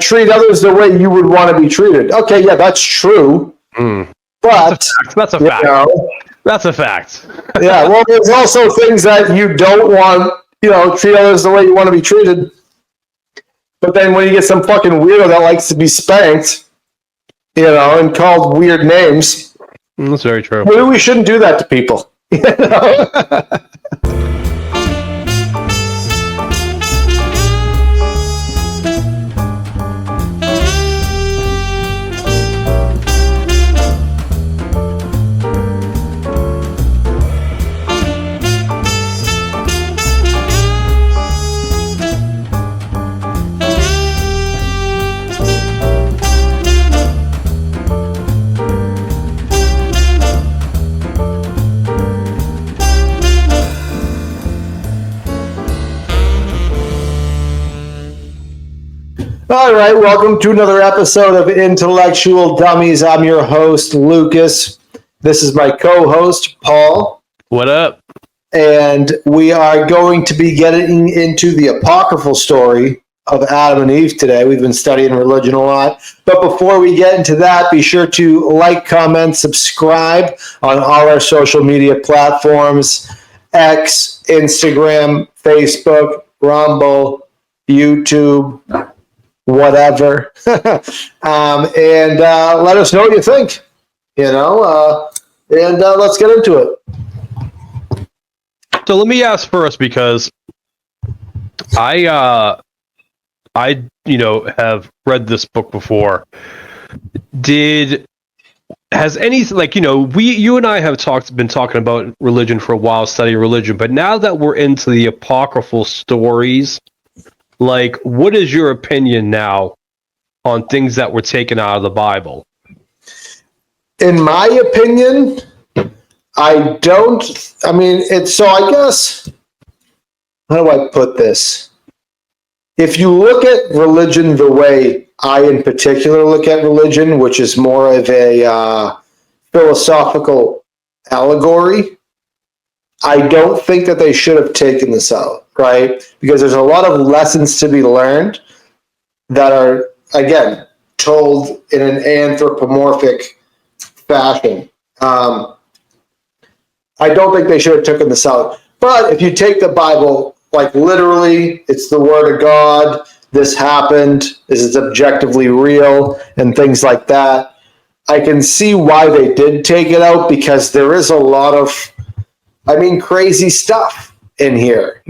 treat others the way you would want to be treated. Okay, yeah, that's true. But that's a fact. That's a fact. Yeah, well, there's also things that you don't want, treat others the way you want to be treated. But then when you get some fucking weirdo that likes to be spanked, and called weird names. That's very true. Maybe we shouldn't do that to people. All right, welcome to another episode of Intellectual Dummies. I'm your host, Lucas. This is my co-host, Paul. What up? And we are going to be getting into the apocryphal story of Adam and Eve today. We've been studying religion a lot. But before we get into that, be sure to like, comment, subscribe on all our social media platforms, X, Instagram, Facebook, Rumble, YouTube, whatever. And let us know what you think, and let's get into it. So let me ask first, because I have read this book before. Has any, you and I have been talking about religion for a while, studying religion, but now that we're into the apocryphal stories, what is your opinion now on things that were taken out of the Bible? In my opinion, I guess, how do I put this? If you look at religion the way I in particular look at religion, which is more of a philosophical allegory, I don't think that they should have taken this out, right? Because there's a lot of lessons to be learned that are, again, told in an anthropomorphic fashion. I don't think they should have taken this out. But if you take the Bible, literally, it's the Word of God, this happened, this is objectively real, and things like that, I can see why they did take it out, because there is a lot of crazy stuff in here,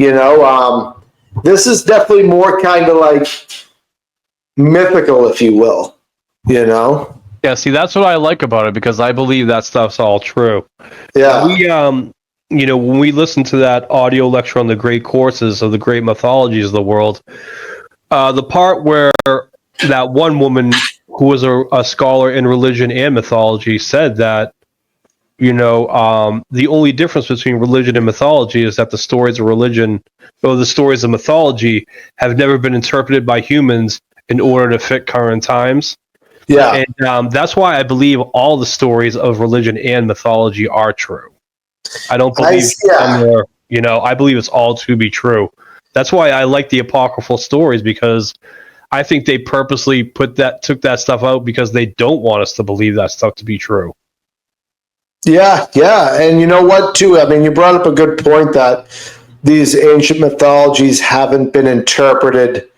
This is definitely more kind of mythical, if you will, Yeah, see, that's what I like about it, because I believe that stuff's all true. Yeah. When we listen to that audio lecture on the great courses of the great mythologies of the world, the part where that one woman who was a scholar in religion and mythology said that, the only difference between religion and mythology is that the stories of religion, or the stories of mythology, have never been interpreted by humans in order to fit current times. Yeah. And that's why I believe all the stories of religion and mythology are true. I don't believe I believe it's all to be true. That's why I like the apocryphal stories, because I think they purposely took that stuff out because they don't want us to believe that stuff to be true. Yeah. And you know what, too? You brought up a good point that these ancient mythologies haven't been interpreted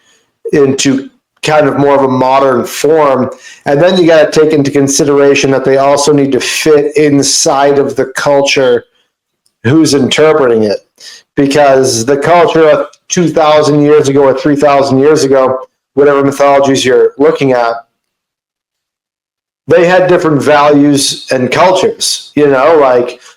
into kind of more of a modern form. And then you got to take into consideration that they also need to fit inside of the culture who's interpreting it. Because the culture of 2,000 years ago or 3,000 years ago, whatever mythologies you're looking at, they had different values and cultures,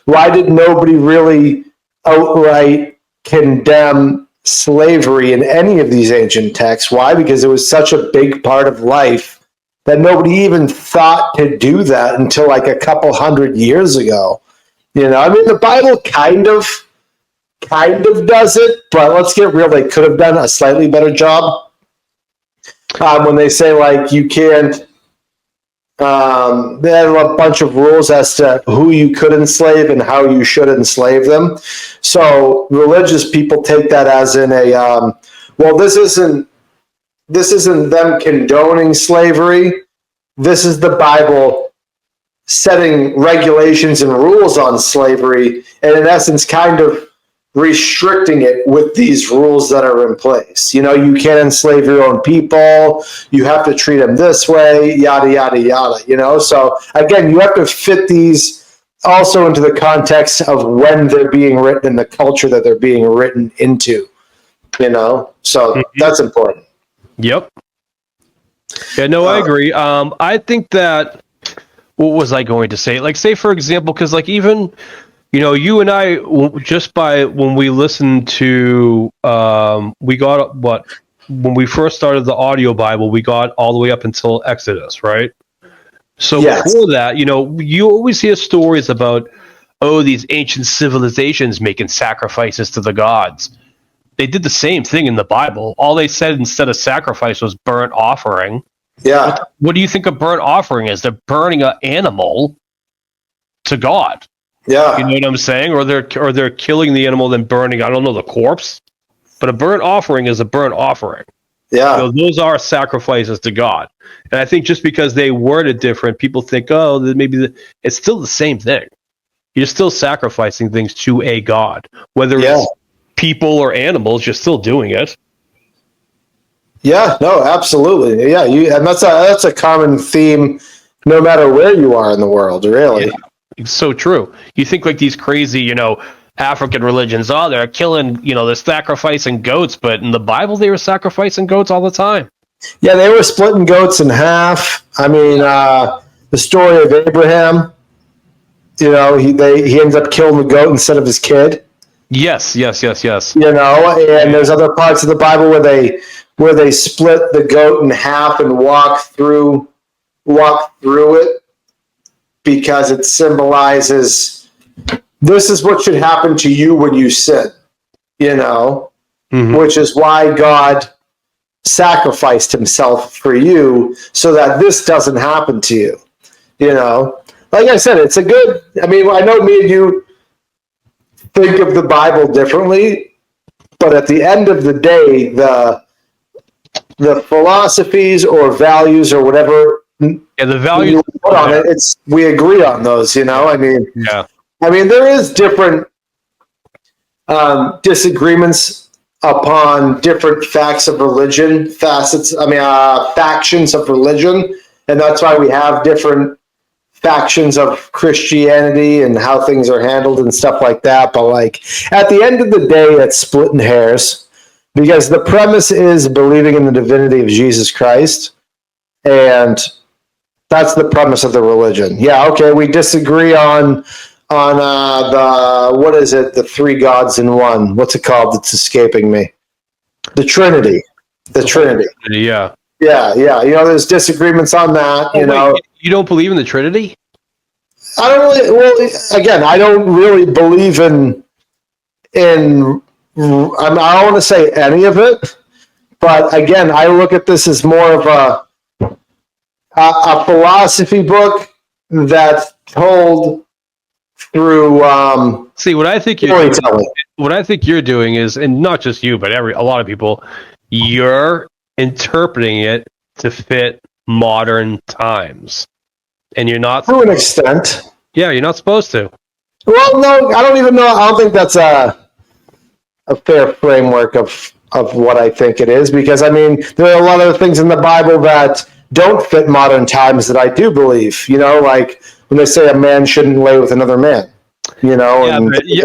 why did nobody really outright condemn slavery in any of these ancient texts? Why? Because it was such a big part of life that nobody even thought to do that until a couple hundred years ago. The Bible kind of does it, but let's get real, they could have done a slightly better job. When they say you can't, they had a bunch of rules as to who you could enslave and how you should enslave them. So religious people take that as in this isn't this isn't them condoning slavery. This is the Bible setting regulations and rules on slavery, and in essence, kind of restricting it with these rules that are in place. You know, you can't enslave your own people. You have to treat them this way, yada, yada, yada, you know? So again, you have to fit these also into the context of when they're being written and the culture that they're being written into, you know? So that's important. Yep. Yeah, no, I agree. I think that, what was I going to say? Like, say, for example, because like even, you know, you and I, just by when we listened to, we got when we first started the audio Bible, we got all the way up until Exodus, right? So before that, you know, you always hear stories about, oh, these ancient civilizations making sacrifices to the gods. They did the same thing in the Bible. All they said instead of sacrifice was burnt offering. Yeah. What do you think a burnt offering is? They're burning an animal to God. Yeah. You know what I'm saying? Or they're killing the animal, then burning, I don't know, the corpse. But a burnt offering is a burnt offering. Yeah. So those are sacrifices to God. And I think just because they word it different, people think, oh, maybe it's still the same thing. You're still sacrificing things to a God. Whether it's people or animals, you're still doing it. Yeah, no, absolutely. Yeah, and that's a common theme no matter where you are in the world, really. Yeah. It's so true. You think like these crazy, you know, African religions, oh, they're killing, you know, they're sacrificing goats, but in the Bible they were sacrificing goats all the time. Yeah, they were splitting goats in half. I mean, the story of Abraham, you know, he ends up killing the goat instead of his kid. Yes. You know, and there's other parts of the Bible where they split the goat in half and walk through it, because it symbolizes this is what should happen to you when you sin, you know, which is why God sacrificed himself for you so that this doesn't happen to you, you know. Like I said, it's a good, I mean, I know me and you think of the Bible differently, but at the end of the day, the philosophies or values or whatever, the values you put on it, we agree on those, you know. I mean, there is different disagreements upon different facts of religion, factions of religion, and that's why we have different factions of Christianity and how things are handled and stuff like that. But like at the end of the day, it's splitting hairs, because the premise is believing in the divinity of Jesus Christ, and that's the premise of the religion. Yeah, okay, we disagree on the, what is it? The three gods in one. What's it called? It's escaping me. The Trinity. The Trinity. Yeah. Yeah. You know, there's disagreements on that. You know, you don't believe in the Trinity? I don't really. Well, again, I don't really believe in. I don't want to say any of it, but again, I look at this as more of a philosophy book that's told through see what I think you're doing is, and not just you, but a lot of people, you're interpreting it to fit modern times, and you're not, to an extent. Yeah, you're not supposed to. Well, no, I don't even know. I don't think that's a fair framework of what I think it is, because I mean, there are a lot of things in the Bible that don't fit modern times that I do believe, you know, like when they say a man shouldn't lay with another man, you know.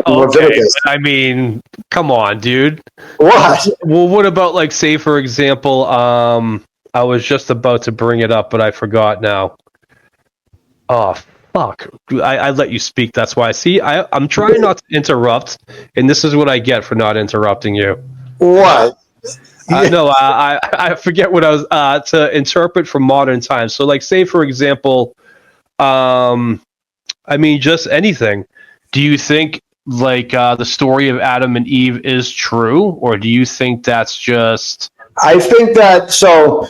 Okay, I mean, come on, dude. What? Well, what about, like, say, for example, I was just about to bring it up, but I forgot now. Oh, fuck. I let you speak, that's why. See, I'm trying not to interrupt, and this is what I get for not interrupting you. What? No, I forget what I was to interpret from modern times. So, like, say for example, I mean, just anything. Do you think like the story of Adam and Eve is true, or do you think that's just? I think that, so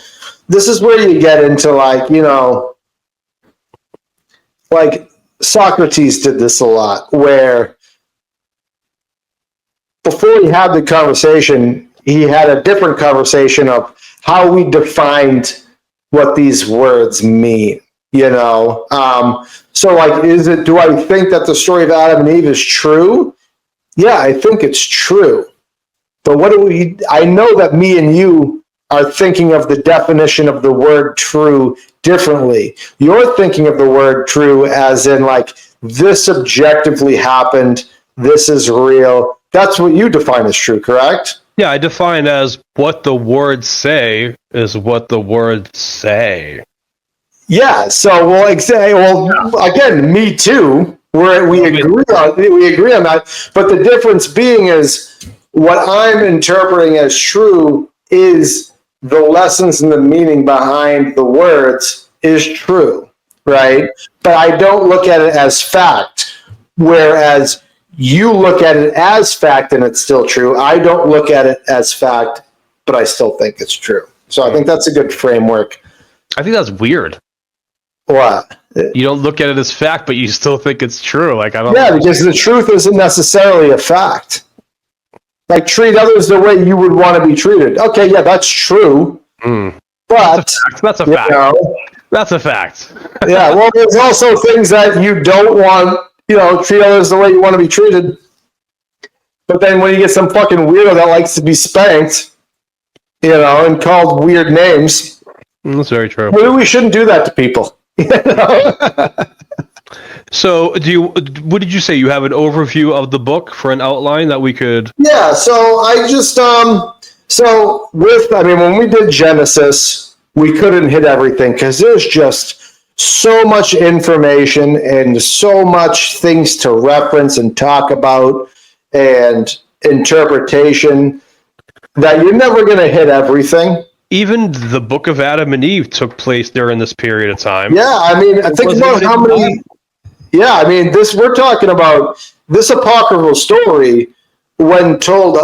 this is where you get into, like, you know, like Socrates did this a lot, where before he had the conversation, he had a different conversation of how we defined what these words mean, you know? So like, do I think that the story of Adam and Eve is true? Yeah, I think it's true. But I know that me and you are thinking of the definition of the word true differently. You're thinking of the word true as in like, this objectively happened, this is real. That's what you define as true, correct? Yeah, I define as what the words say is what the words say. Yeah. So, again, me too. We agree on that. But the difference being is what I'm interpreting as true is the lessons and the meaning behind the words is true, right? But I don't look at it as fact, whereas you look at it as fact and it's still true. I don't look at it as fact, but I still think it's true. So I think that's a good framework. I think that's weird. What? You don't look at it as fact, but you still think it's true. Like, I don't. Yeah, because the truth isn't necessarily a fact. Like, treat others the way you would want to be treated. Okay, yeah, that's true. But that's a fact. That's a fact. Yeah, well, there's also things that you don't want. Treat others the way you want to be treated. But then when you get some fucking weirdo that likes to be spanked, and called weird names, that's very true. Maybe we shouldn't do that to people. So, what did you say? You have an overview of the book for an outline that we could? Yeah. So I just when we did Genesis, we couldn't hit everything because there's just so much information and so much things to reference and talk about and interpretation that you're never going to hit everything. Even the book of Adam and Eve took place during this period of time. Yeah, I mean, think about how many. Yeah, I mean, we're talking about this apocryphal story when told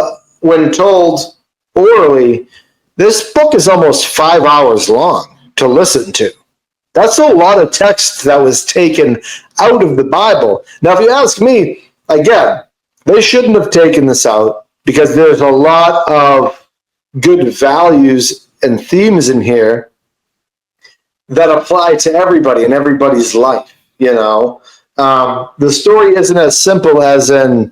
orally. This book is almost 5 hours long to listen to. That's a lot of text that was taken out of the Bible. Now, if you ask me, again, they shouldn't have taken this out because there's a lot of good values and themes in here that apply to everybody in everybody's life. The story isn't as simple as the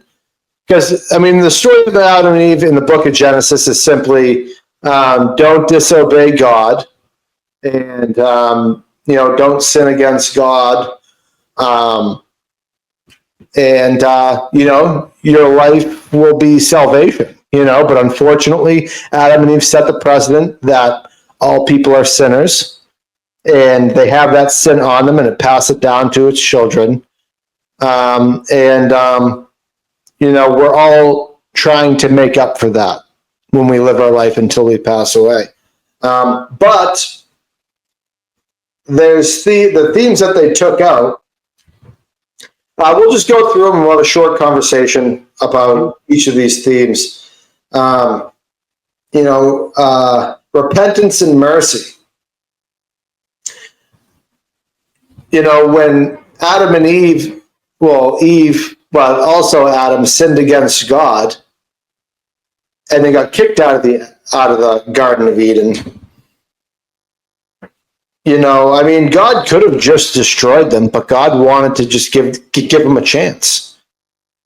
story of Adam and Eve in the book of Genesis is simply don't disobey God and don't sin against God, your life will be salvation. But unfortunately, Adam and Eve set the precedent that all people are sinners, and they have that sin on them, and it passes it down to its children. We're all trying to make up for that when we live our life until we pass away. But there's the themes that they took out. We'll just go through them and we'll have a short conversation about each of these themes. Repentance and mercy. When Adam and Eve, but also Adam sinned against God, and they got kicked out of the Garden of Eden. God could have just destroyed them, but God wanted to just give them a chance.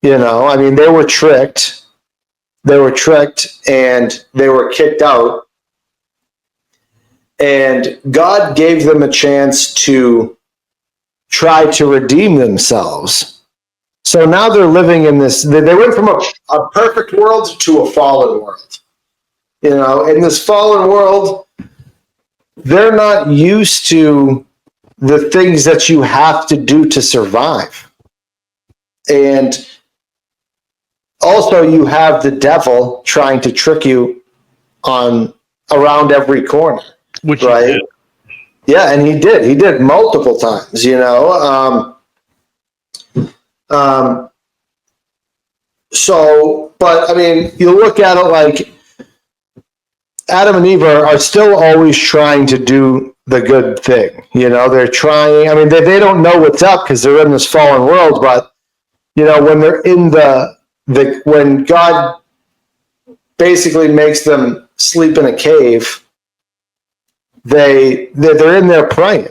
They were tricked. They were tricked and they were kicked out. And God gave them a chance to try to redeem themselves. So now they're living in this, they went from a perfect world to a fallen world. In this fallen world, they're not used to the things that you have to do to survive. And also you have the devil trying to trick you around every corner. Which right? He did. Yeah, and he did multiple times, you look at it like Adam and Eve are still always trying to do the good thing. They're trying. They don't know what's up because they're in this fallen world. But when they're in when God basically makes them sleep in a cave, they're in there praying.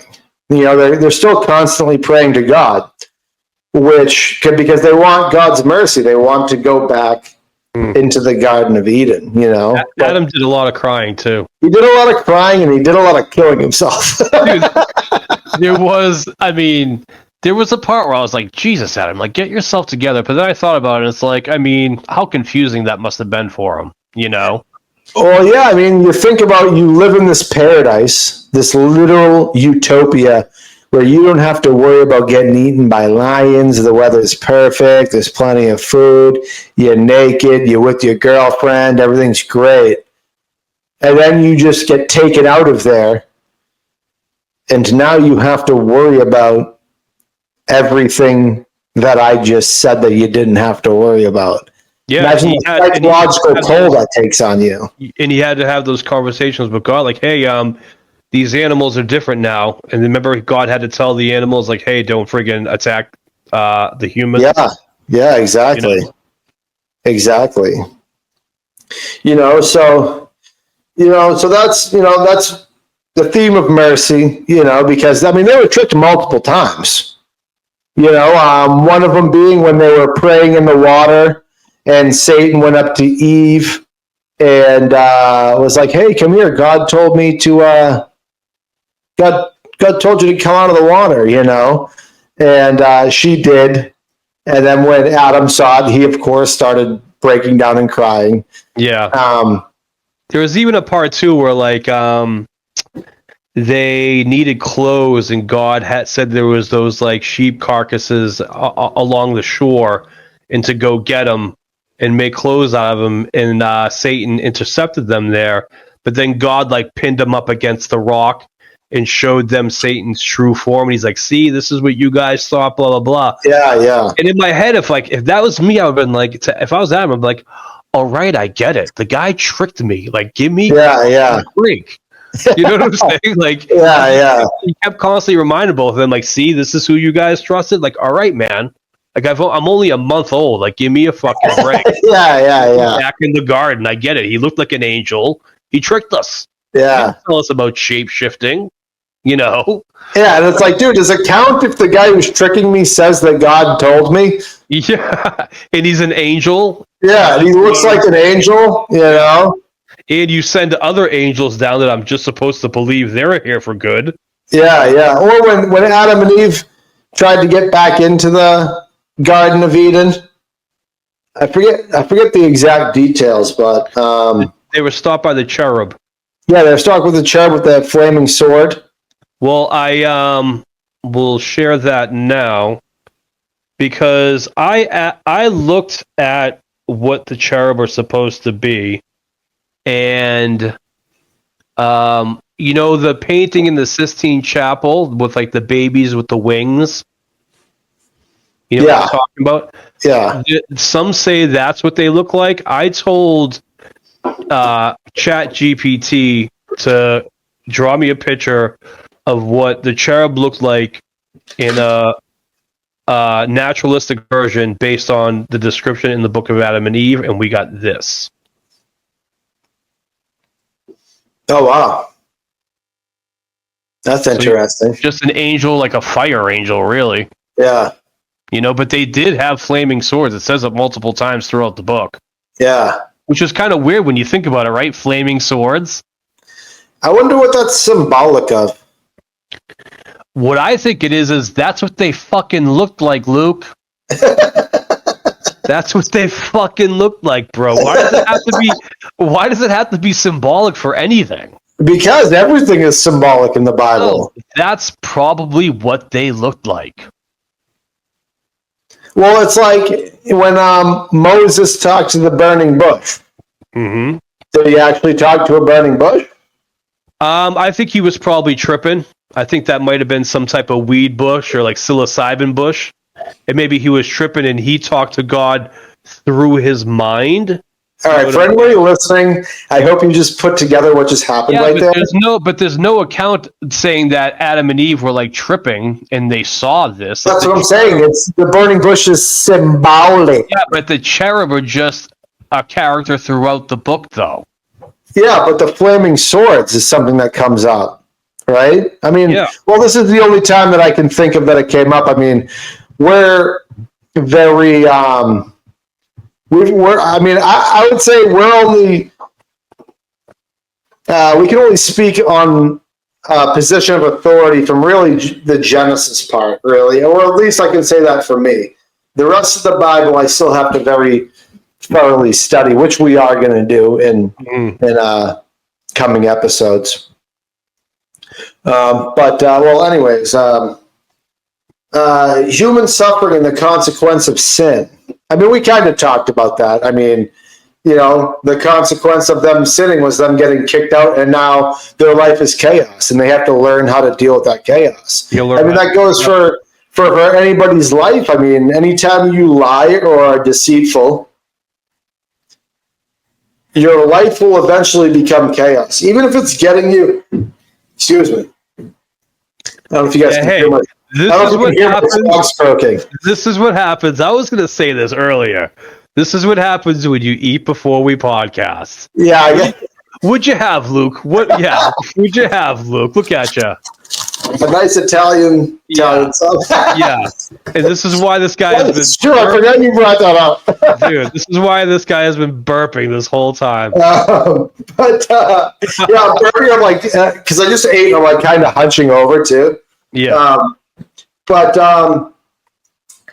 They're still constantly praying to God, because they want God's mercy. They want to go back into the Garden of Eden. Adam did a lot of crying too. He did a lot of crying, and he did a lot of killing himself. Dude, there was a part where I was like, Jesus, Adam, like, get yourself together. But then I thought about it, and it's like, how confusing that must have been for him, Well, yeah, you think about, you live in this paradise, this literal utopia, where you don't have to worry about getting eaten by lions. The weather's perfect. There's plenty of food. You're naked. You're with your girlfriend. Everything's great. And then you just get taken out of there. And now you have to worry about everything that I just said that you didn't have to worry about. Yeah, imagine the psychological toll that takes on you. And he had to have those conversations with God, like, hey, these animals are different now. And remember, God had to tell the animals, like, hey, don't friggin' attack the humans. Yeah, exactly. Exactly. So that's the theme of mercy, because, they were tricked multiple times. One of them being when they were praying in the water, and Satan went up to Eve and was like, hey, come here. God told me to... God told you to come out of the water, and she did. And then when Adam saw it, he, of course, started breaking down and crying. Yeah. There was even a part, too, where, like, they needed clothes, and God had said there was those, like, sheep carcasses along the shore, and to go get them and make clothes out of them, and Satan intercepted them there. But then God, like, pinned them up against the rock and showed them Satan's true form. And he's like, see, this is what you guys thought, blah, blah, blah. Yeah. And in my head, if that was me, I would have been like, if I was Adam, I'd be like, all right, I get it. The guy tricked me. Like, give me a break. You know what I'm saying? Like, yeah. He kept constantly reminding both of them, like, see, this is who you guys trusted. Like, all right, man. Like, I'm only a month old. Like, give me a fucking break. Yeah. Back in the garden, I get it. He looked like an angel. He tricked us. Yeah. He didn't tell us about shape shifting. Yeah, and it's like, dude, does it count if the guy who's tricking me says that God told me? Yeah, and he's an angel. Yeah, and he looks like an angel, And you send other angels down that I'm just supposed to believe they're here for good. Yeah. Or when Adam and Eve tried to get back into the Garden of Eden, I forget the exact details, but they were stopped by the cherub. Yeah, they were stopped with the cherub with that flaming sword. Well, I will share that now because I looked at what the cherub are supposed to be, and the painting in the Sistine Chapel with like the babies with the wings. You know what I'm talking about? Yeah. Some say that's what they look like. I told ChatGPT to draw me a picture of what the cherub looked like in a naturalistic version based on the description in the book of Adam and Eve, and we got this. Oh, wow. That's interesting. Just an angel, like a fire angel, really. Yeah. But they did have flaming swords. It says it multiple times throughout the book. Yeah. Which is kind of weird when you think about it, right? Flaming swords. I wonder what that's symbolic of. What I think it is that's what they fucking looked like, Luke. That's what they fucking looked like, bro. Why does it have to be symbolic for anything? Because everything is symbolic in the Bible. Oh, that's probably what they looked like. Well, it's like when Moses talked to the burning bush. Mm-hmm. Did he actually talk to a burning bush? I think he was probably tripping. I think that might have been some type of weed bush or like psilocybin bush. And maybe he was tripping and he talked to God through his mind. All right, for anybody listening, I hope you just put together what just happened right there. There's no account saying that Adam and Eve were like tripping and they saw this. That's what I'm saying. It's the burning bush is symbolic. Yeah, but the cherub are just a character throughout the book, though. Yeah, but the flaming swords is something that comes up, right? I mean, well, this is the only time that I can think of that it came up. I mean, we're very, I would say we're only, we can only speak on position of authority from really the Genesis part, really, or at least I can say that for me. The rest of the Bible, I still have to very thoroughly study, which we are going to do in coming episodes. Anyways, human suffering and the consequence of sin. I mean, we kind of talked about that. I mean, you know, the consequence of them sinning was them getting kicked out, and now their life is chaos, and they have to learn how to deal with that chaos. I mean, that goes for anybody's life. I mean, anytime you lie or are deceitful, your life will eventually become chaos, even if it's getting you. Excuse me. I don't know if you guys can hear my. This is what happens. I was going to say this earlier. This is what happens when you eat before we podcast. Yeah. Would you have, Luke? What? Yeah. Would you have, Luke? Look at you. A nice Italian sauce. Yeah. And this is why this guy has been. Sure, I forgot you brought that up. Dude, this is why this guy has been burping this whole time. Burping, I'm like, because I just ate, I'm like kind of hunching over too. Yeah.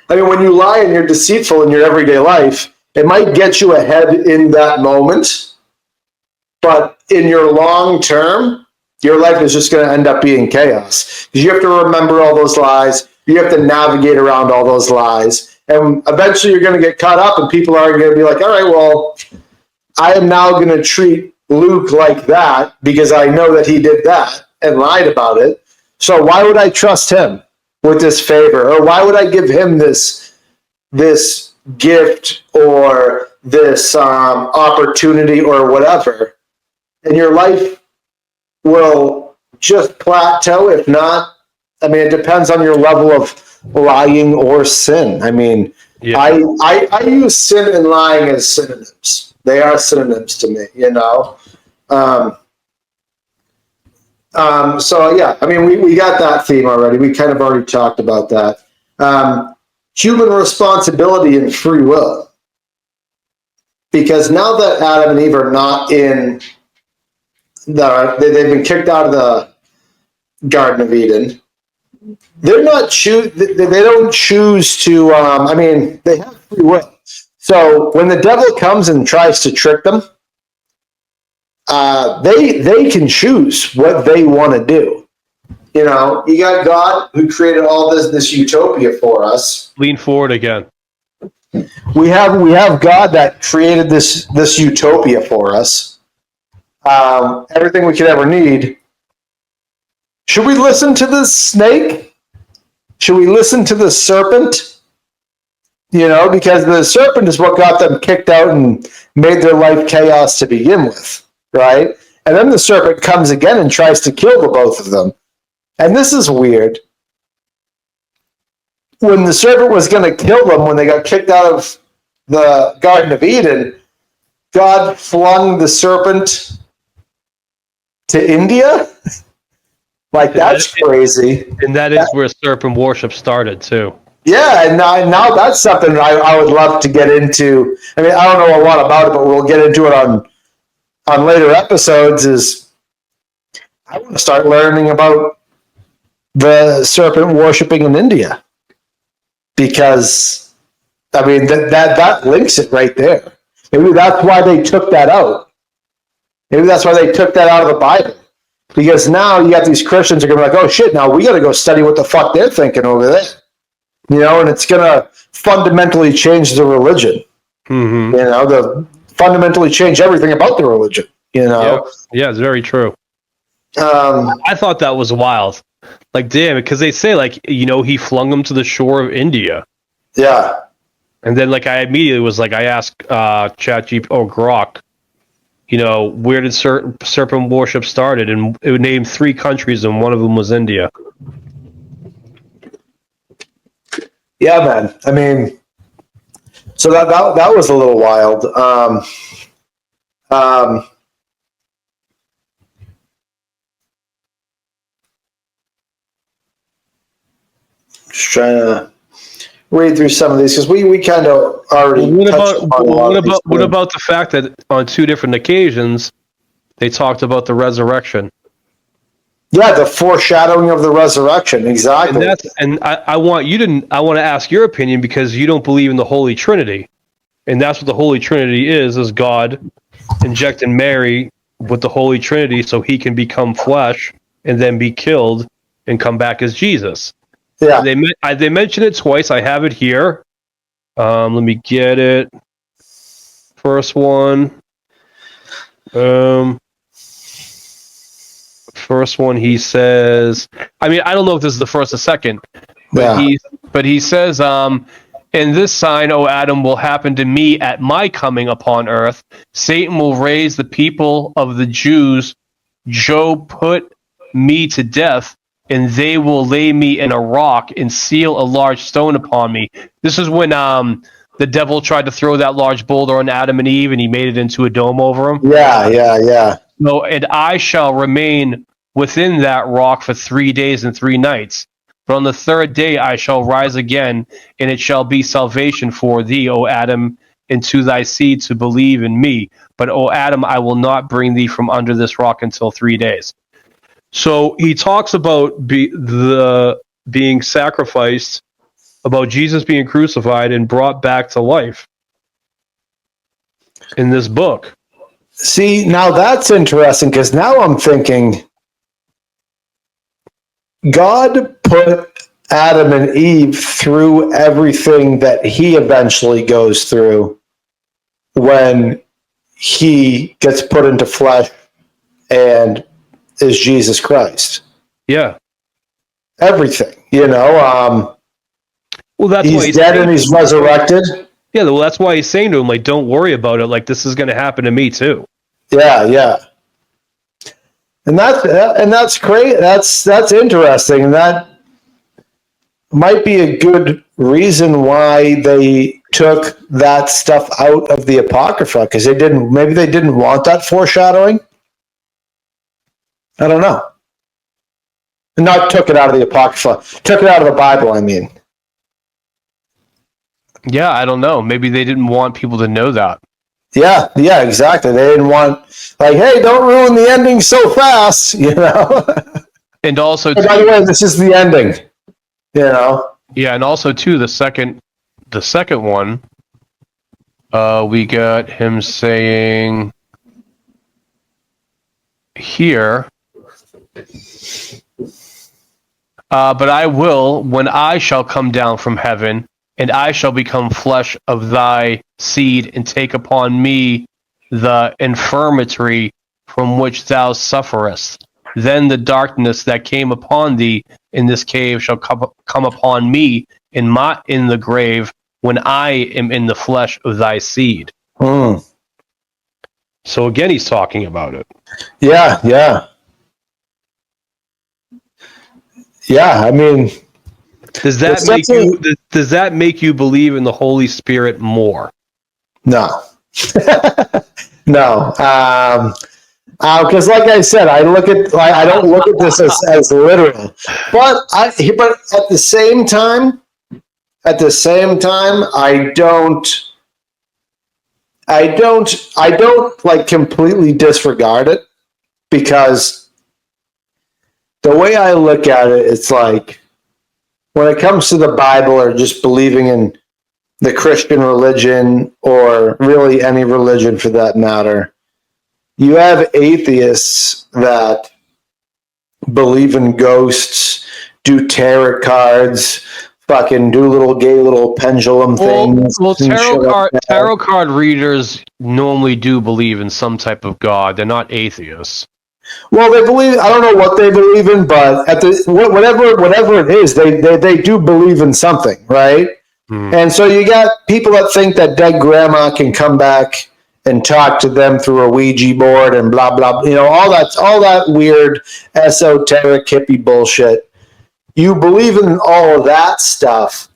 I mean, when you lie and you're deceitful in your everyday life, it might get you ahead in that moment, but in your long term, your life is just going to end up being chaos. Because you have to remember all those lies. You have to navigate around all those lies. And eventually you're going to get caught up, and people are going to be like, all right, well, I am now going to treat Luke like that because I know that he did that and lied about it. So why would I trust him with this favor? Or why would I give him this gift or this opportunity or whatever? And your life will just plateau. If not, I mean, it depends on your level of lying or sin. I mean, I use sin and lying as synonyms. They are synonyms to me, you know? I mean, we got that theme already. We kind of already talked about that. Human responsibility and free will. Because now that Adam and Eve are not in they've been kicked out of the Garden of Eden. They don't choose to, I mean, they have free will. So when the devil comes and tries to trick them, they can choose what they want to do. You know, you got God who created all this utopia for us. Lean forward again. We have God that created this utopia for us. Everything we could ever need. Should we listen to the snake? Should we listen to the serpent? You know, because the serpent is what got them kicked out and made their life chaos to begin with, right? And then the serpent comes again and tries to kill the both of them. And this is weird. When the serpent was going to kill them when they got kicked out of the Garden of Eden, God flung the serpent to India? Like, that's crazy. And that is where serpent worship started, too. Yeah, and now that's something I would love to get into. I mean, I don't know a lot about it, but we'll get into it on later episodes. Is I want to start learning about the serpent worshiping in India. Because, I mean, that links it right there. Maybe that's why they took that out. Maybe that's why they took that out of the Bible. Because now you got these Christians who are going to be like, oh shit, now we got to go study what the fuck they're thinking over there. You know, and it's going to fundamentally change the religion. Mm-hmm. You know, fundamentally change everything about the religion. You know? Yeah, it's very true. I thought that was wild. Like, damn, because they say, like, you know, he flung them to the shore of India. Yeah. And then, like, I immediately was like, I asked ChatGPT or Grok, you know, where did serpent worship started? And it would name 3 countries, and one of them was India. Yeah, man. I mean, So that was a little wild. Just trying to read through some of these because we kind of already touched upon a lot of these. What about the fact that on two different occasions they talked about the resurrection? Yeah, the foreshadowing of the resurrection, exactly. And I want to ask your opinion because you don't believe in the Holy Trinity, and that's what the Holy Trinity is God injecting Mary with the Holy Trinity so he can become flesh and then be killed and come back as Jesus. Yeah, they mention it twice. I have it here. Let me get it. First one. First one, he says. I mean, I don't know if this is the first or second, but he says, "And this sign, O Adam, will happen to me at my coming upon earth. Satan will raise the people of the Jews. Job put me to death, and they will lay me in a rock and seal a large stone upon me." This is when the devil tried to throw that large boulder on Adam and Eve, and he made it into a dome over them. Yeah. No, and I shall remain within that rock for 3 days and 3 nights. But on the third day I shall rise again, and it shall be salvation for thee, O Adam, and to thy seed to believe in me. But, O Adam, I will not bring thee from under this rock until 3 days. So he talks about being sacrificed, about Jesus being crucified and brought back to life in this book. See, now that's interesting because now I'm thinking God put Adam and Eve through everything that he eventually goes through when he gets put into flesh and is Jesus Christ. Yeah. Everything, well, that's he's why he's dead and he's resurrected. Yeah, well, that's why he's saying to him, like, don't worry about it. Like, this is going to happen to me too. Yeah. And that's great. That's interesting. And that might be a good reason why they took that stuff out of the Apocrypha, because maybe they didn't want that foreshadowing. I don't know. Not took it out of the Apocrypha, took it out of the Bible, I mean. Yeah, I don't know. Maybe they didn't want people to know that. Yeah, exactly. They didn't want, like, hey, don't ruin the ending so fast, And also, by the way, this is the ending, Yeah, and also too, the second one, we got him saying here, but I will, when I shall come down from heaven, and I shall become flesh of thy seed, and take upon me the infirmity from which thou sufferest. Then the darkness that came upon thee in this cave shall come upon me in the grave, when I am in the flesh of thy seed. Mm. So again, he's talking about it. Yeah. I mean, does that make you believe in the Holy Spirit more? No. No. Because, like I said, I don't look at this as literal, but at the same time, I don't like completely disregard it, because the way I look at it, it's like, when it comes to the Bible or just believing in the Christian religion, or really any religion for that matter, you have atheists that believe in ghosts, do tarot cards, fucking do little pendulum things. Well, tarot card readers normally do believe in some type of God. They're not atheists. Well, they believe. I don't know what they believe in, but whatever it is, they do believe in something, right? And so you got people that think that dead grandma can come back and talk to them through a Ouija board and blah blah. All that weird esoteric hippie bullshit. You believe in all of that stuff,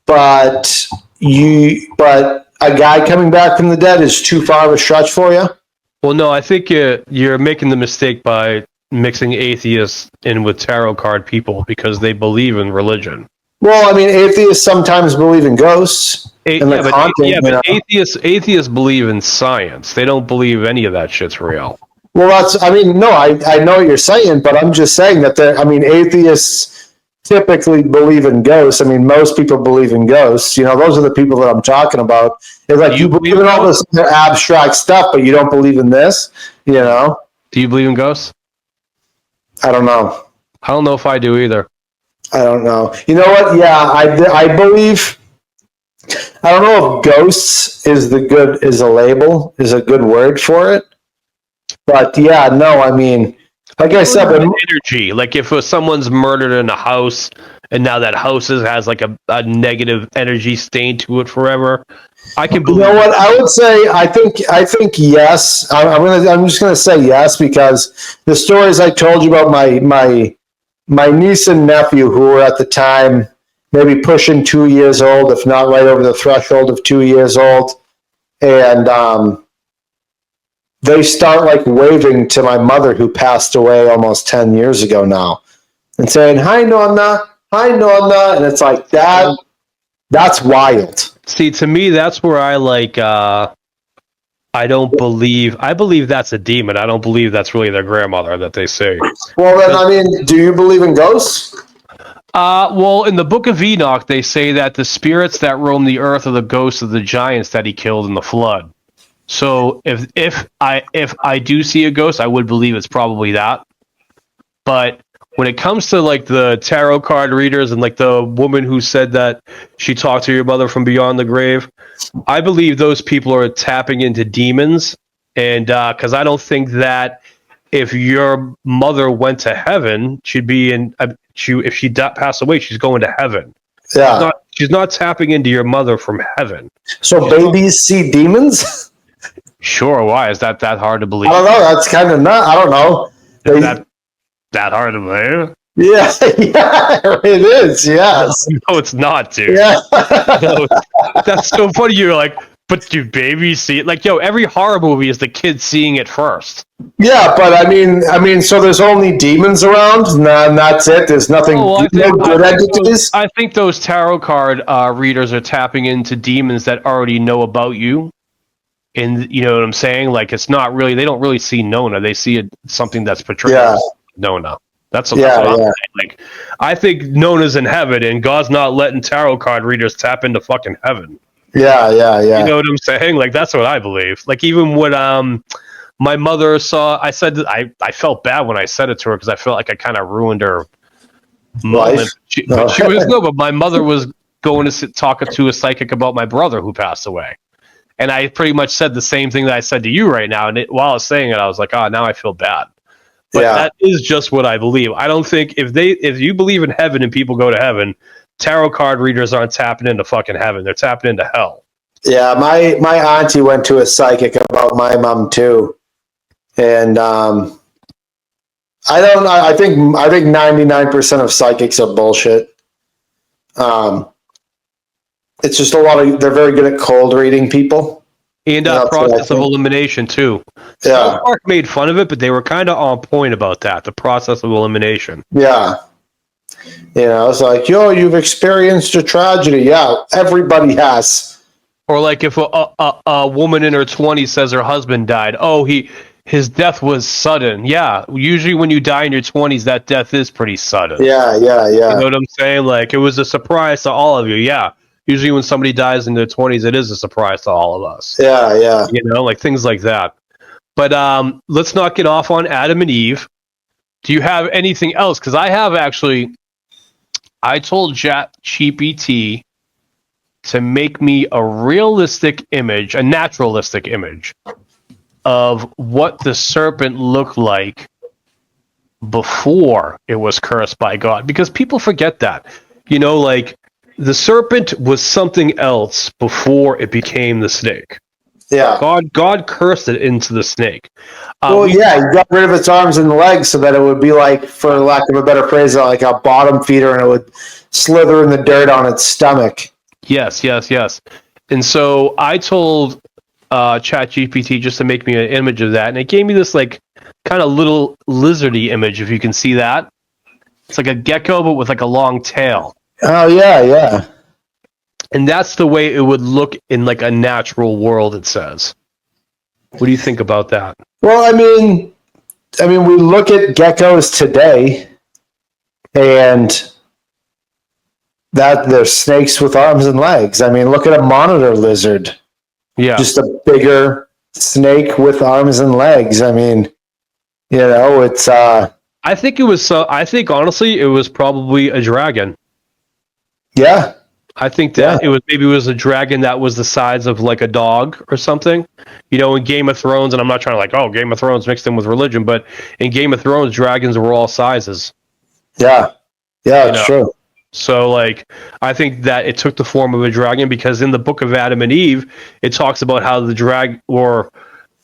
but but a guy coming back from the dead is too far of a stretch for you? Well, no, I think you're making the mistake by mixing atheists in with tarot card people because they believe in religion. Well, I mean, atheists sometimes believe in ghosts. But atheists believe in science. They don't believe any of that shit's real. Well, I know what you're saying, but I'm just saying that atheists typically believe in ghosts. I mean, most people believe in ghosts. Those are the people that I'm talking about. It's like you believe in all this abstract stuff, but you don't believe in this, Do you believe in ghosts? I don't know. I don't know if I do either. I don't know. You know what? Yeah, I believe. I don't know if ghosts is a good word for it. But yeah, no, I mean, like I said, energy. Like if someone's murdered in a house and now that house has like a negative energy stain to it forever, I can believe. You know what? I would say I think yes. I'm just gonna say yes because the stories I told you about my niece and nephew who were at the time maybe pushing 2 years old, if not right over the threshold of 2 years old, and they start like waving to my mother who passed away almost 10 years ago now and saying, "Hi, Nonna. Hi, Nonna." And it's like that's wild. See, to me, that's where I I believe that's a demon. I don't believe that's really their grandmother that they say. Well, then, I mean, do you believe in ghosts? Well, in the Book of Enoch, they say that the spirits that roam the earth are the ghosts of the giants that he killed in the flood. So if I do see a ghost, I would believe it's probably that. But when it comes to like the tarot card readers and like the woman who said that she talked to your mother from beyond the grave, I believe those people are tapping into demons. And because I don't think that if your mother went to heaven, she'd be in. If she passed away, she's going to heaven. Yeah, she's not tapping into your mother from heaven. So babies see demons? Sure. Why is that hard to believe? I don't know. That's kind of not. I don't know. That hard to believe? Yeah, it is. Yes. No, it's not, dude. Yeah. No, that's so funny. You're like, but do babies see it? Like, every horror movie is the kid seeing it first. Yeah, but I mean, so there's only demons around, and that's it. There's nothing. Good entities. I think those tarot card readers are tapping into demons that already know about you. And you know what I'm saying? Like, it's not really. They don't really see Nona. They see something that's portrayed as Nona. That's what I'm saying. Like, I think Nona's in heaven, and God's not letting tarot card readers tap into fucking heaven. Yeah. You know what I'm saying? Like, that's what I believe. Like, even what my mother saw, I said that I felt bad when I said it to her because I felt like I kind of ruined her moment. But my mother was going to talk to a psychic about my brother who passed away. And I pretty much said the same thing that I said to you right now. And while I was saying it, I was like, now I feel bad. But that is just what I believe. I don't think if you believe in heaven and people go to heaven, tarot card readers aren't tapping into fucking heaven. They're tapping into hell. Yeah, my auntie went to a psychic about my mom too. And I don't know. I think 99% of psychics are bullshit. It's just they're very good at cold reading people. And process of elimination too. Yeah. South Park made fun of it, but they were kind of on point about that. The process of elimination. Yeah. It's like, you've experienced a tragedy. Yeah, everybody has. Or like if a woman in her 20s says her husband died. His death was sudden. Yeah, usually when you die in your 20s, that death is pretty sudden. Yeah. You know what I'm saying? Like, it was a surprise to all of you. Yeah. Usually when somebody dies in their 20s, it is a surprise to all of us. Yeah. Like things like that. But let's not get off on Adam and Eve. Do you have anything else? Because I told ChatGPT to make me a naturalistic image of what the serpent looked like before it was cursed by God. Because people forget that. Like, the serpent was something else before it became the snake. Yeah. God cursed it into the snake. He got rid of its arms and legs so that it would be like, for lack of a better phrase, like a bottom feeder, and it would slither in the dirt on its stomach. Yes, yes, yes. And so I told ChatGPT just to make me an image of that, and it gave me this like kind of little lizardy image, if you can see that. It's like a gecko, but with like a long tail. Oh yeah, yeah. And that's the way it would look in like a natural world, it says. What do you think about that? Well, I mean, we look at geckos today, and that they're snakes with arms and legs. I mean, look at a monitor lizard, Yeah. just a bigger snake with arms and legs. I mean, it's I think it was I think honestly it was probably a dragon. yeah. I think that it was a dragon that was the size of like a dog or something. In Game of Thrones, and I'm not trying to like, Game of Thrones mixed in with religion, but in Game of Thrones, dragons were all sizes. Yeah. Yeah, it's true. So like I think that it took the form of a dragon because in the book of Adam and Eve, it talks about how or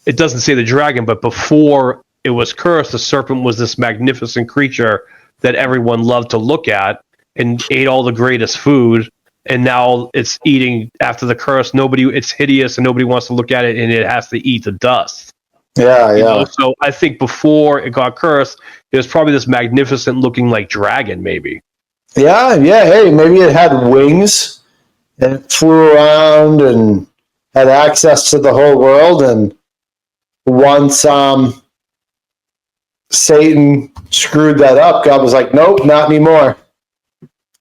it doesn't say the dragon, but before it was cursed, the serpent was this magnificent creature that everyone loved to look at and ate all the greatest food. And now it's eating after the curse. It's hideous and nobody wants to look at it, and it has to eat the dust. Yeah, yeah. So I think before it got cursed, it was probably this magnificent looking like dragon, maybe. Yeah, yeah. Hey, maybe it had wings and it flew around and had access to the whole world. And once Satan screwed that up, God was like, nope, not anymore.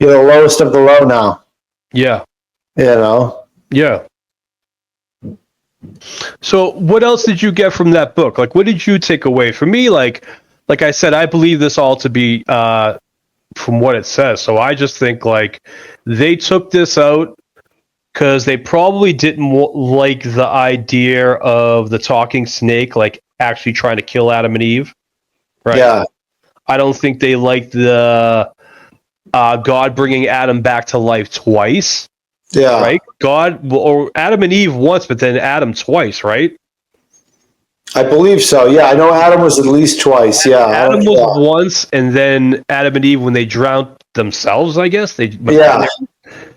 You're the lowest of the low now. Yeah. Yeah. So what else did you get from that book? Like, what did you take away? For me, like I said, I believe this all to be from what it says. So I just think like they took this out because they probably didn't like the idea of the talking snake, like actually trying to kill Adam and Eve. Right. Yeah. I don't think they liked the God bringing Adam back to life twice. Yeah. Right. God or Adam and Eve once, but then Adam twice. Right. I believe so. Yeah, I know Adam was at least twice. Yeah, Adam was once, and then Adam and Eve when they drowned themselves. I guess they. Yeah.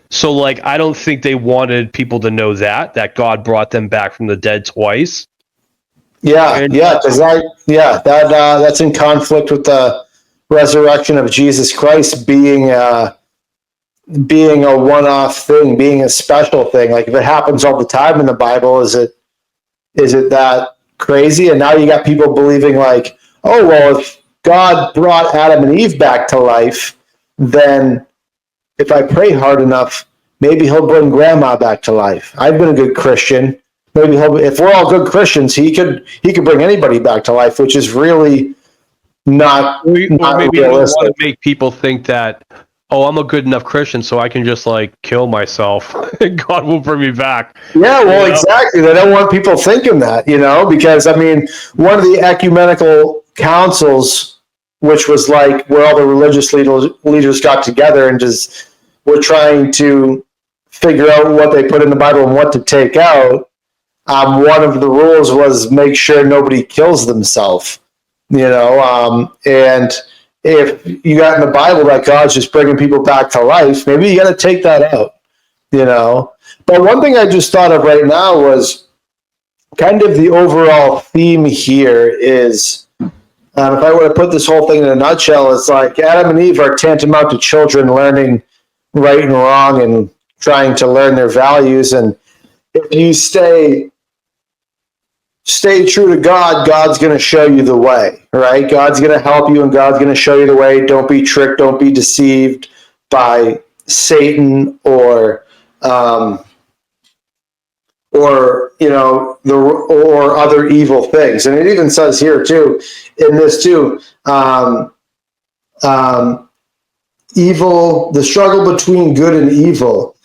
So, like, I don't think they wanted people to know that God brought them back from the dead twice. Yeah, because that's in conflict with the resurrection of Jesus Christ being a one-off thing, being a special thing. Like if it happens all the time in the Bible, is it that crazy? And now you got people believing like, oh well, if God brought Adam and Eve back to life, then if I pray hard enough, maybe he'll bring grandma back to life. I've been a good Christian. Maybe if we're all good Christians, he could bring anybody back to life, which is really not maybe realistic. you don't want to make people think that, I'm a good enough Christian, so I can just like kill myself and God will bring me back. Yeah, well, exactly. They don't want people thinking that, because I mean, one of the ecumenical councils, which was like where all the religious leaders got together and just were trying to figure out what they put in the Bible and what to take out. One of the rules was make sure nobody kills themselves, and if you got in the Bible that God's just bringing people back to life, maybe you got to take that out, But one thing I just thought of right now was kind of the overall theme here is, if I were to put this whole thing in a nutshell, it's like Adam and Eve are tantamount to children learning right and wrong and trying to learn their values. And if you stay true to God, God's going to show you the way, right? God's going to help you and God's going to show you the way. Don't be tricked. Don't be deceived by Satan or other evil things. And it even says here too, in this too, evil, the struggle between good and evil.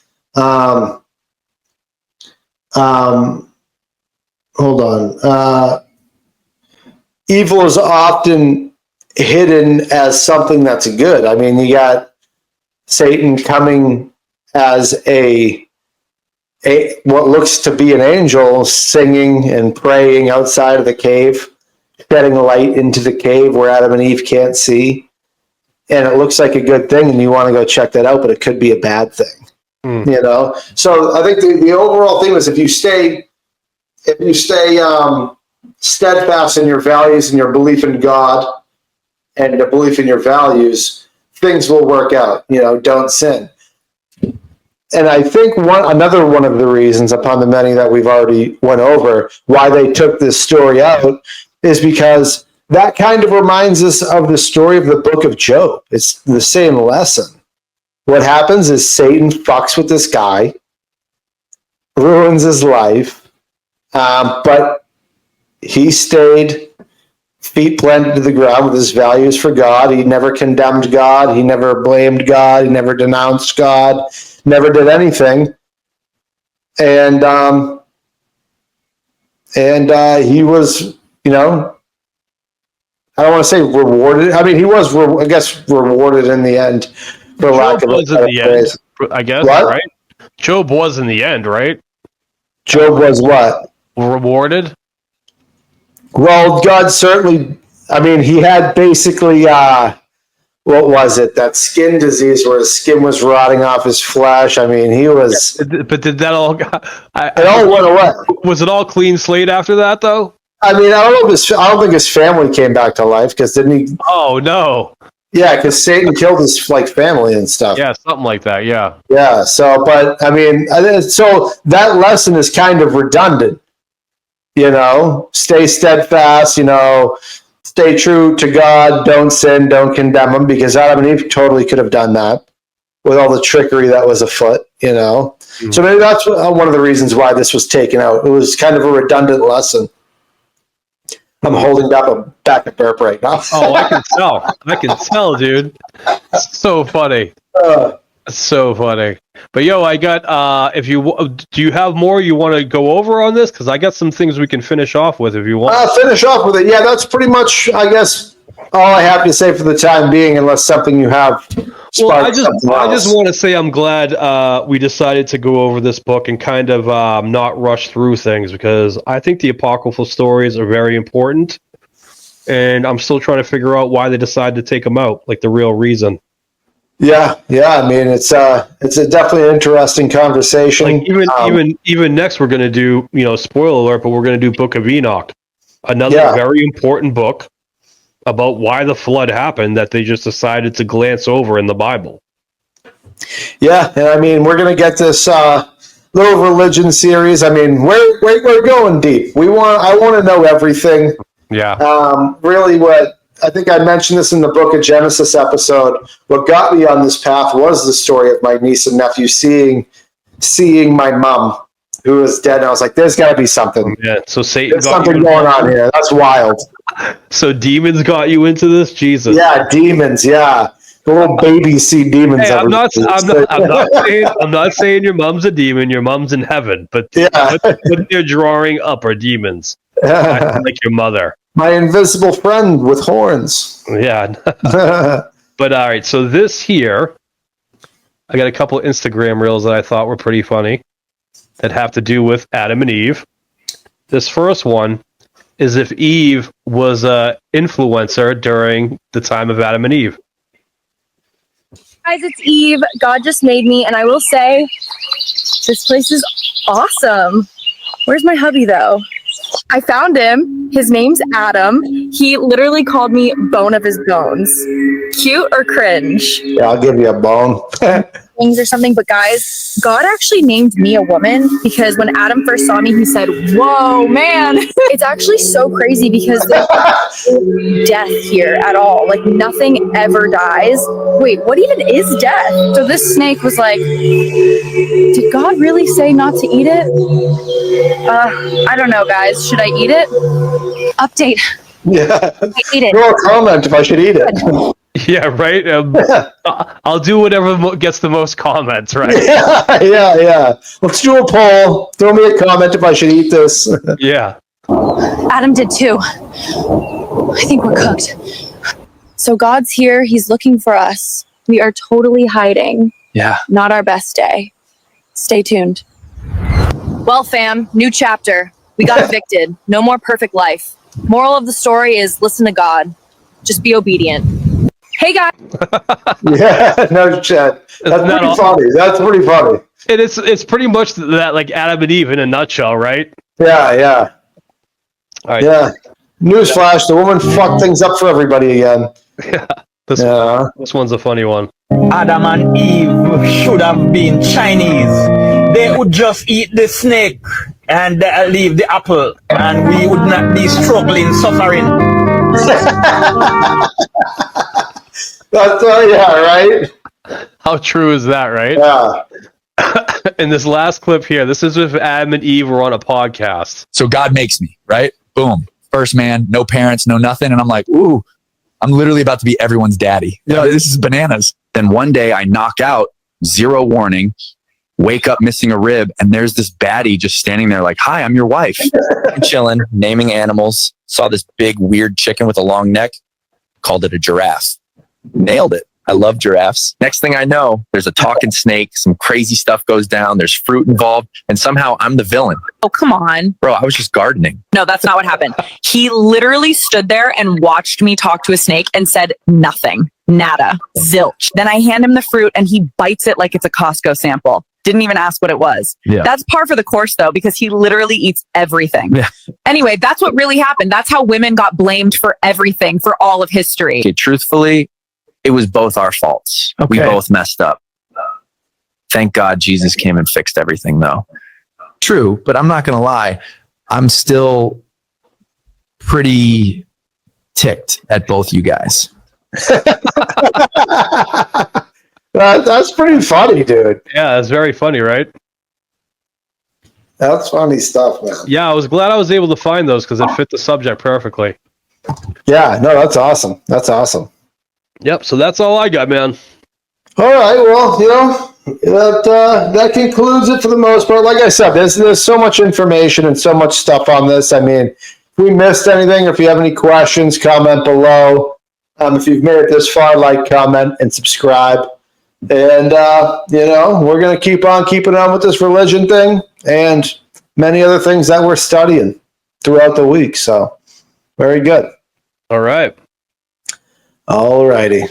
Hold on. Evil is often hidden as something that's good. I mean, you got Satan coming as what looks to be an angel, singing and praying outside of the cave, shedding light into the cave where Adam and Eve can't see. And it looks like a good thing, and you want to go check that out, but it could be a bad thing. You know, so I think the overall thing is if you stay steadfast in your values and your belief in God and the belief in your values, things will work out. You know, don't sin. And I think another one of the reasons, upon the many that we've already went over, why they took this story out is because that kind of reminds us of the story of the book of Job. It's the same lesson. What happens is Satan fucks with this guy, ruins his life, but he stayed feet planted to the ground with his values for God. He never condemned God. He never blamed God. He never denounced God. Never did anything. And he was, you know, I don't want to say rewarded. I mean, he was, I guess, rewarded in the end, for lack of a better phrase. I guess, what? Right? Job was in the end, right? Job was what? Rewarded? Well, God certainly, I mean, he had basically, what was it? That skin disease where his skin was rotting off his flesh. I mean, he was. But did that all? It all went away. Was it all clean slate after that, though? I mean, I don't think his family came back to life because didn't he? Oh no! Yeah, because Satan killed his family and stuff. Yeah, something like that. Yeah. Yeah. So, but I mean, so that lesson is kind of redundant. You know, stay steadfast. You know, stay true to God. Don't sin. Don't condemn him, because Adam and Eve totally could have done that with all the trickery that was afoot. You know, so maybe that's one of the reasons why this was taken out. It was kind of a redundant lesson. I'm holding back a burp right now. Oh, I can tell. I can tell, dude. So funny. So funny. But yo, I got. Do you have more you want to go over on this? Because I got some things we can finish off with if you want. Finish off with it. Yeah, that's pretty much, I guess, all I have to say for the time being, unless something you have. Well, I just want to say I'm glad we decided to go over this book and kind of not rush through things, because I think the apocryphal stories are very important, and I'm still trying to figure out why they decided to take them out, like the real reason. Yeah. I mean, it's a definitely an interesting conversation. Like even next, we're going to do, spoiler alert, but we're going to do Book of Enoch, another very important book about why the flood happened that they just decided to glance over in the Bible. Yeah, and I mean, we're going to get this little religion series. I mean, we're going deep. I want to know everything. Yeah. Really, what I think I mentioned this in the Book of Genesis episode. What got me on this path was the story of my niece and nephew seeing my mom, who was dead. And I was like, there's got to be something. Yeah. So Satan There's something going on here. That's wild. So demons got you into this? Jesus. Yeah, demons. Yeah, the little babies see demons. Hey, I'm not saying your mom's a demon. Your mom's in heaven, but what you're drawing up are demons, like your mother. My invisible friend with horns. Yeah. But all right. So this here, I got a couple of Instagram reels that I thought were pretty funny that have to do with Adam and Eve. This first one is if Eve was an influencer during the time of Adam and Eve. Guys, it's Eve. God just made me, and I will say, this place is awesome. Where's my hubby, though? I found him. His name's Adam. He literally called me bone of his bones. Cute or cringe? Yeah, I'll give you a bone. Things or something, but guys, God actually named me a woman because when Adam first saw me, he said, "Whoa, man." It's actually so crazy because there's no death here at all. Like, nothing ever dies. Wait, what even is death? So this snake was like, did God really say not to eat it? I don't know, guys. Should I eat it? Update. Yeah. I ate it. Throw a comment if I should eat it. Yeah, right. I'll do whatever gets the most comments, right? Yeah. Let's do a poll. Throw me a comment if I should eat this. Yeah. Adam did too. I think we're cooked. So God's here. He's looking for us. We are totally hiding. Yeah. Not our best day. Stay tuned. Well, fam, new chapter. We got evicted. No more perfect life. Moral of the story is listen to God. Just be obedient. Hey guys. Yeah, no shit. That's pretty funny. That's pretty funny. And it's pretty much that, like Adam and Eve in a nutshell, right? Yeah. All right. Yeah. Newsflash: the woman fucked things up for everybody again. Yeah. This one's a funny one. Adam and Eve should have been Chinese. They would just eat the snake and leave the apple, and we would not be struggling, suffering. That's yeah, right. How true is that, right? Yeah. In this last clip here, this is if Adam and Eve were on a podcast. So God makes me, right? Boom. First man, no parents, no nothing. And I'm like, ooh, I'm literally about to be everyone's daddy. You know, this is bananas. Then one day I knock out, zero warning, wake up missing a rib. And there's this baddie just standing there like, hi, I'm your wife. I'm chilling, naming animals. Saw this big, weird chicken with a long neck. Called it a giraffe. Nailed it. I love giraffes. Next thing I know, there's a talking snake. Some crazy stuff goes down. There's fruit involved. And somehow I'm the villain. Oh, come on. Bro, I was just gardening. No, that's not what happened. He literally stood there and watched me talk to a snake and said nothing. Nada. Zilch. Then I hand him the fruit and he bites it like it's a Costco sample. Didn't even ask what it was. Yeah. That's par for the course, though, because he literally eats everything. Yeah. Anyway, that's what really happened. That's how women got blamed for everything for all of history. Okay, truthfully, it was both our faults. We both messed up. Thank God Jesus came and fixed everything, though. True, but I'm not going to lie. I'm still pretty ticked at both you guys. That's pretty funny, dude. Yeah, it's very funny, right? That's funny stuff, man. Yeah, I was glad I was able to find those because it fit the subject perfectly. Yeah, no, that's awesome. That's awesome. Yep, so that's all I got, man. All right, well, you know, that concludes it for the most part. Like I said, there's so much information and so much stuff on this. I mean, if we missed anything or if you have any questions, comment below. If you've made it this far, like, comment, and subscribe. And, you know, we're going to keep on keeping on with this religion thing and many other things that we're studying throughout the week. So, very good. All right. All righty.